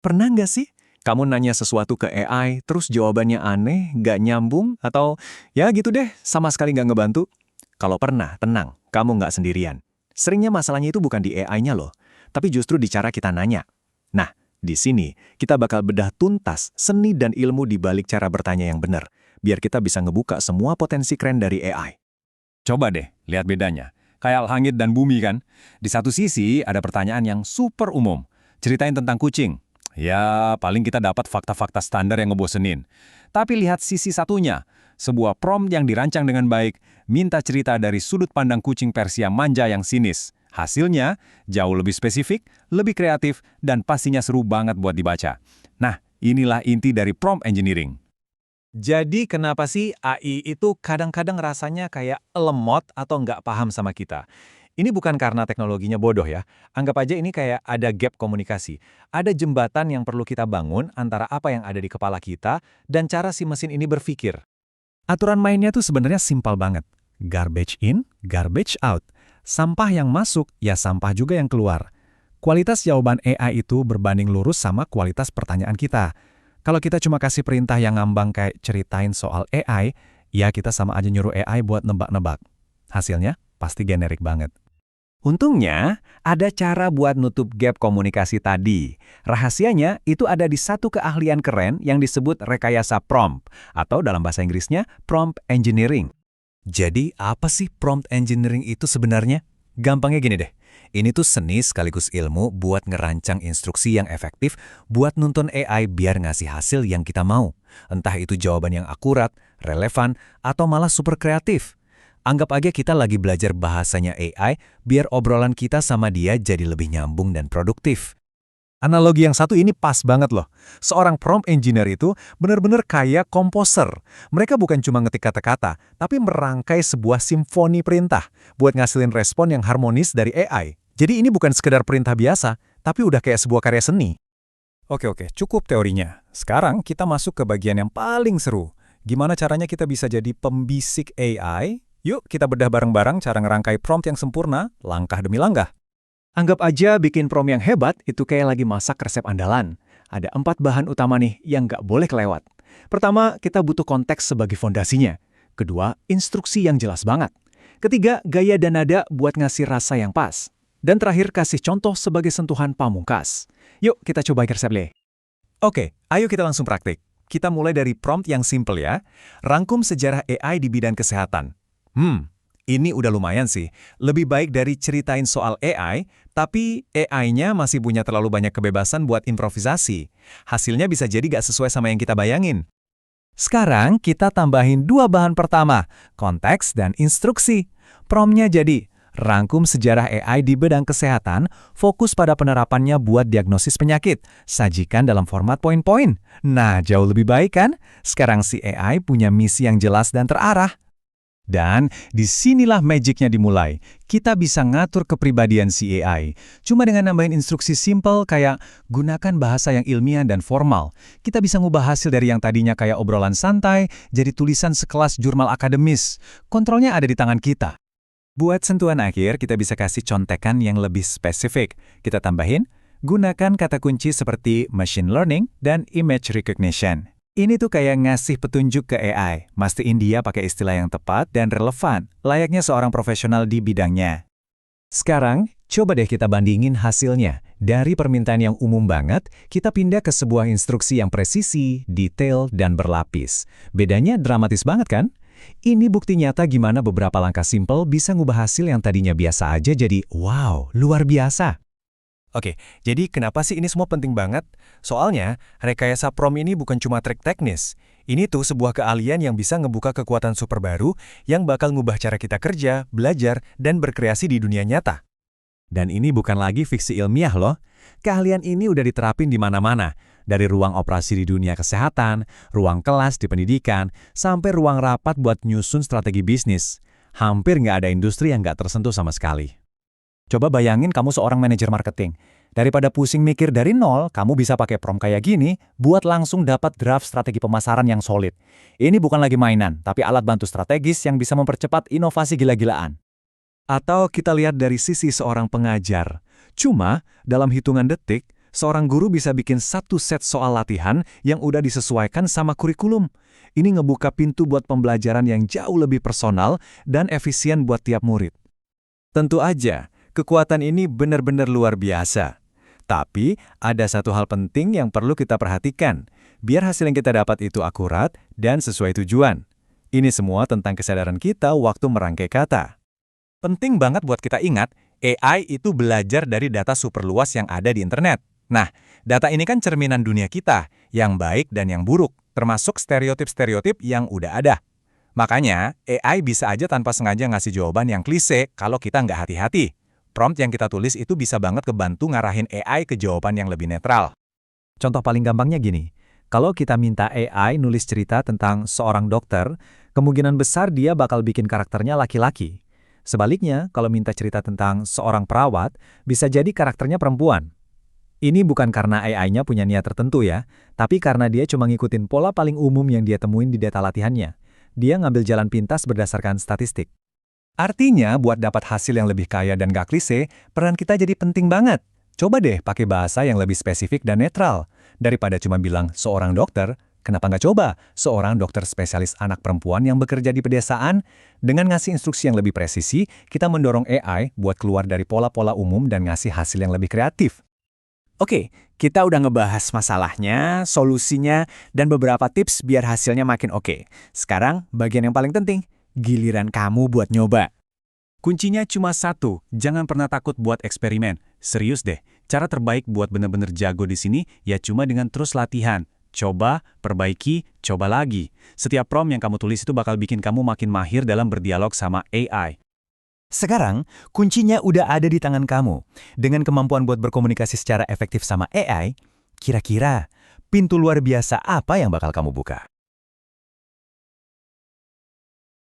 Pernah nggak sih? Kamu nanya sesuatu ke AI, terus jawabannya aneh, nggak nyambung, atau ya gitu deh, sama sekali nggak ngebantu? Kalau pernah, tenang, kamu nggak sendirian. Seringnya masalahnya itu bukan di AI-nya loh, tapi justru di cara kita nanya. Nah, di sini kita bakal bedah tuntas seni dan ilmu di balik cara bertanya yang benar, biar kita bisa ngebuka semua potensi keren dari AI. Coba deh, lihat bedanya. Kayak langit dan bumi kan? Di satu sisi ada pertanyaan yang super umum. Ceritain tentang kucing. Ya, paling kita dapat fakta-fakta standar yang ngebosenin. Tapi lihat sisi satunya. Sebuah prompt yang dirancang dengan baik, minta cerita dari sudut pandang kucing Persia manja yang sinis. Hasilnya jauh lebih spesifik, lebih kreatif, dan pastinya seru banget buat dibaca. Nah, inilah inti dari prompt engineering. Jadi kenapa sih AI itu kadang-kadang rasanya kayak lemot atau nggak paham sama kita? Ini bukan karena teknologinya bodoh ya. Anggap aja ini kayak ada gap komunikasi. Ada jembatan yang perlu kita bangun antara apa yang ada di kepala kita dan cara si mesin ini berpikir. Aturan mainnya tuh sebenarnya simpel banget. Garbage in, garbage out. Sampah yang masuk, ya sampah juga yang keluar. Kualitas jawaban AI itu berbanding lurus sama kualitas pertanyaan kita. Kalau kita cuma kasih perintah yang ngambang kayak ceritain soal AI, ya kita sama aja nyuruh AI buat nebak-nebak. Hasilnya pasti generik banget. Untungnya, ada cara buat nutup gap komunikasi tadi. Rahasianya itu ada di satu keahlian keren yang disebut rekayasa prompt, atau dalam bahasa Inggrisnya prompt engineering. Jadi, apa sih prompt engineering itu sebenarnya? Gampangnya gini deh, ini tuh seni sekaligus ilmu buat ngerancang instruksi yang efektif buat nuntun AI biar ngasih hasil yang kita mau. Entah itu jawaban yang akurat, relevan, atau malah super kreatif. Anggap aja kita lagi belajar bahasanya AI biar obrolan kita sama dia jadi lebih nyambung dan produktif. Analogi yang satu ini pas banget loh. Seorang prompt engineer itu benar-benar kayak komposer. Mereka bukan cuma ngetik kata-kata, tapi merangkai sebuah simfoni perintah buat ngasilin respon yang harmonis dari AI. Jadi ini bukan sekedar perintah biasa, tapi udah kayak sebuah karya seni. Oke, cukup teorinya. Sekarang kita masuk ke bagian yang paling seru. Gimana caranya kita bisa jadi pembisik AI? Yuk kita bedah bareng-barang cara ngerangkai prompt yang sempurna, langkah demi langkah. Anggap aja bikin prompt yang hebat itu kayak lagi masak resep andalan. Ada 4 bahan utama nih yang nggak boleh kelewat. Pertama, kita butuh konteks sebagai fondasinya. Kedua, instruksi yang jelas banget. Ketiga, gaya dan nada buat ngasih rasa yang pas. Dan terakhir, kasih contoh sebagai sentuhan pamungkas. Yuk kita coba resep Le. Oke, ayo kita langsung praktik. Kita mulai dari prompt yang simple ya. Rangkum sejarah AI di bidang kesehatan. Ini udah lumayan sih. Lebih baik dari ceritain soal AI, tapi AI-nya masih punya terlalu banyak kebebasan buat improvisasi. Hasilnya bisa jadi gak sesuai sama yang kita bayangin. Sekarang kita tambahin 2 bahan pertama, konteks dan instruksi. Promptnya jadi, rangkum sejarah AI di bidang kesehatan, fokus pada penerapannya buat diagnosis penyakit, sajikan dalam format poin-poin. Nah, jauh lebih baik kan? Sekarang si AI punya misi yang jelas dan terarah. Dan disinilah magicnya dimulai. Kita bisa ngatur kepribadian si AI. Cuma dengan nambahin instruksi simple kayak gunakan bahasa yang ilmiah dan formal. Kita bisa ngubah hasil dari yang tadinya kayak obrolan santai, jadi tulisan sekelas jurnal akademis. Kontrolnya ada di tangan kita. Buat sentuhan akhir, kita bisa kasih contekan yang lebih spesifik. Kita tambahin, gunakan kata kunci seperti machine learning dan image recognition. Ini tuh kayak ngasih petunjuk ke AI, mastiin dia pakai istilah yang tepat dan relevan, layaknya seorang profesional di bidangnya. Sekarang, coba deh kita bandingin hasilnya. Dari permintaan yang umum banget, kita pindah ke sebuah instruksi yang presisi, detail, dan berlapis. Bedanya dramatis banget kan? Ini bukti nyata gimana beberapa langkah simple bisa ngubah hasil yang tadinya biasa aja jadi wow, luar biasa. Oke, jadi kenapa sih ini semua penting banget? Soalnya, rekayasa prompt ini bukan cuma trik teknis. Ini tuh sebuah keahlian yang bisa ngebuka kekuatan super baru yang bakal ngubah cara kita kerja, belajar, dan berkreasi di dunia nyata. Dan ini bukan lagi fiksi ilmiah loh. Keahlian ini udah diterapin di mana-mana. Dari ruang operasi di dunia kesehatan, ruang kelas di pendidikan, sampai ruang rapat buat nyusun strategi bisnis. Hampir nggak ada industri yang nggak tersentuh sama sekali. Coba bayangin kamu seorang manajer marketing. Daripada pusing mikir dari nol, kamu bisa pakai prompt kayak gini buat langsung dapat draft strategi pemasaran yang solid. Ini bukan lagi mainan, tapi alat bantu strategis yang bisa mempercepat inovasi gila-gilaan. Atau kita lihat dari sisi seorang pengajar. Cuma, dalam hitungan detik, Seorang guru bisa bikin satu set soal latihan yang udah disesuaikan sama kurikulum. Ini ngebuka pintu buat pembelajaran yang jauh lebih personal dan efisien buat tiap murid. Tentu aja, kekuatan ini benar-benar luar biasa. Tapi, ada satu hal penting yang perlu kita perhatikan, biar hasil yang kita dapat itu akurat dan sesuai tujuan. Ini semua tentang kesadaran kita waktu merangkai kata. Penting banget buat kita ingat, AI itu belajar dari data super luas yang ada di internet. Nah, data ini kan cerminan dunia kita, yang baik dan yang buruk, termasuk stereotip-stereotip yang udah ada. Makanya, AI bisa aja tanpa sengaja ngasih jawaban yang klise kalau kita nggak hati-hati. Prompt yang kita tulis itu bisa banget kebantu ngarahin AI ke jawaban yang lebih netral. Contoh paling gampangnya gini, kalau kita minta AI nulis cerita tentang seorang dokter, kemungkinan besar dia bakal bikin karakternya laki-laki. Sebaliknya, kalau minta cerita tentang seorang perawat, bisa jadi karakternya perempuan. Ini bukan karena AI-nya punya niat tertentu ya, tapi karena dia cuma ngikutin pola paling umum yang dia temuin di data latihannya. Dia ngambil jalan pintas berdasarkan statistik. Artinya, buat dapat hasil yang lebih kaya dan gak klise, peran kita jadi penting banget. Coba deh pakai bahasa yang lebih spesifik dan netral. Daripada cuma bilang seorang dokter, kenapa nggak coba seorang dokter spesialis anak perempuan yang bekerja di pedesaan? Dengan ngasih instruksi yang lebih presisi, kita mendorong AI buat keluar dari pola-pola umum dan ngasih hasil yang lebih kreatif. Oke, kita udah ngebahas masalahnya, solusinya, dan beberapa tips biar hasilnya makin oke. Sekarang, bagian yang paling penting, giliran kamu buat nyoba. Kuncinya cuma satu, jangan pernah takut buat eksperimen. Serius deh, cara terbaik buat bener-bener jago di sini ya cuma dengan terus latihan. Coba, perbaiki, coba lagi. Setiap prompt yang kamu tulis itu bakal bikin kamu makin mahir dalam berdialog sama AI. Sekarang, kuncinya udah ada di tangan kamu. Dengan kemampuan buat berkomunikasi secara efektif sama AI, kira-kira pintu luar biasa apa yang bakal kamu buka?